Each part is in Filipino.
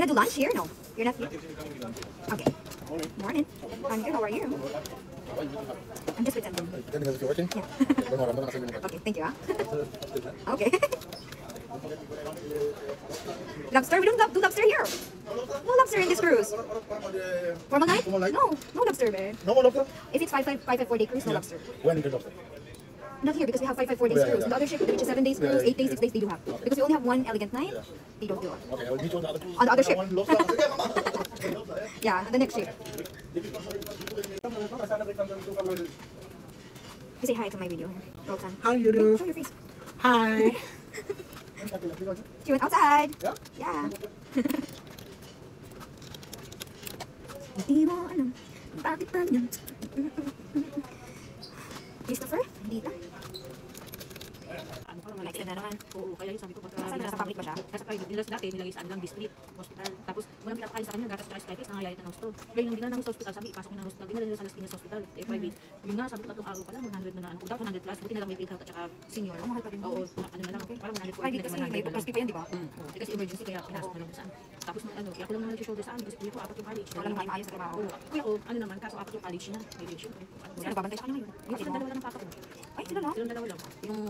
gonna do lunch here? No. You're not here? Okay. Morning. I'm good. How are you? I'm just pretending. Working? Yeah. Okay, thank you. Okay. Lobster? We don't do lobster here. No lobster in this cruise. Formal night? No lobster, babe. No more lobster? If it's 5 day cruise, no lobster. When you get lobster? Not here because we have 5 days cruise. The other ship, which is 7 days cruise, 8 days, 6 days, they do have. Because we only have one elegant night, they don't do it. Okay, I'll meet you on the other cruise. On the other ship. One lobster. Yeah, the next ship. You say hi to my video. Roxanne. How you do? Show your face. Hi. She went outside. Yeah? Yeah. Hindi mo alam bakit ba yan? Christopher? Dito? Ano pa, malaki na naman. Oo, kaya yung sabi ko, pagka Nasa public ba siya? nasa private, nila dati, nilagay sa ano lang, district, hospital. Tapos, walang pinapakain sa kanya, gatas at spices, nangayayat na ng hospital. Ngayon, nung dinala ng sa hospital, sabi, ipasok na ng hospital, dinala nila sa Las Piñas hospital, private. Yung nga, sabi ko, 3 araw pa lang, 100 na ano, dapat 100 plus, buti na lang may paid health at saka senior. Mahal pa rin. Oo, ano na lang, parang 140 Private kasi may hospital pa yan, di ba? Kasi emergency, kaya pinasok na lang saan. Tapos, ano, kaya ko lang naman shoulder saan, kasi kuya ko, 4 yung college. Walang maayos sa trabaho. Oo, kuya ko, ano naman, kaso 4 yung college niya, may ratio. Sino babantay sa kanya ngayon? Yung silang dalawa lang ng papa ko. Ay, sila lang? Silang dalawa lang. Yung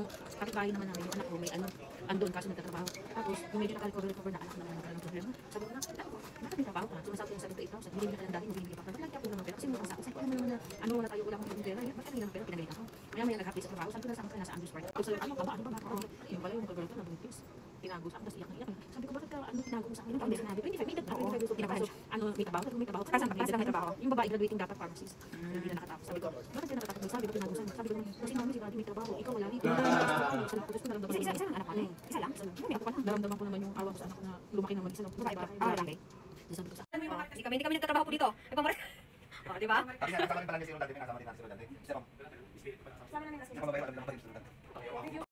kapitbahay naman namin, yung anak ko, may ano, andun kasi nagtatrabaho. Tapos, yung medyo naka-recover na anak naman ng problema. Sabi ko na, bakit may trabaho ka? Sumasabi yung 78,000. Hindi ka lang dati, hindi ka pa. Ba't lagi ako ng pera? Kasi mukha sa ako. Sabi ko naman na, ano, wala tayo, wala akong pera. Ba't kami ng pera? Pinagalit ako. Maya nag-happy sa trabaho. Sabi ko na sa akin, nasa Andrews Park. Sabi ko, ano ka ba? Ano ba? Yung pala yung kagawin ko, nabuntis. Tinago sa akin, tapos iyak na iyak. Sabi ko, bakit ka, ano, tinago mo sa akin? Ano sinabi? 25, may dagdag. 25 gusto pinapasok. Ano, may trabaho? May trabaho. Para saan may trabaho? Yung babae, graduating dapat pharmacist. Hindi na nakatapos. Sabi ko, bakit ka nakatapos? Sabi ko, tinago sa'yo. Sabi ko, kasi mami, si Daddy may trabaho. Ikaw wala rin. Isa lang, gusto ko naramdaman. Isa lang anak mo. Isa lang? May ako pa na. Naramdaman ko naman yung awa ko sa anak ko na lumaki naman isa lang. Babae ba? Lalaki? Sabi ko sa Hindi kami nagtatrabaho po dito. Ay, pamara. O, di ba? Tapi nga, kasama din pala ni Sino dati, may kasama din ang Sino dati. Sino? Kasama namin ang Sino dati.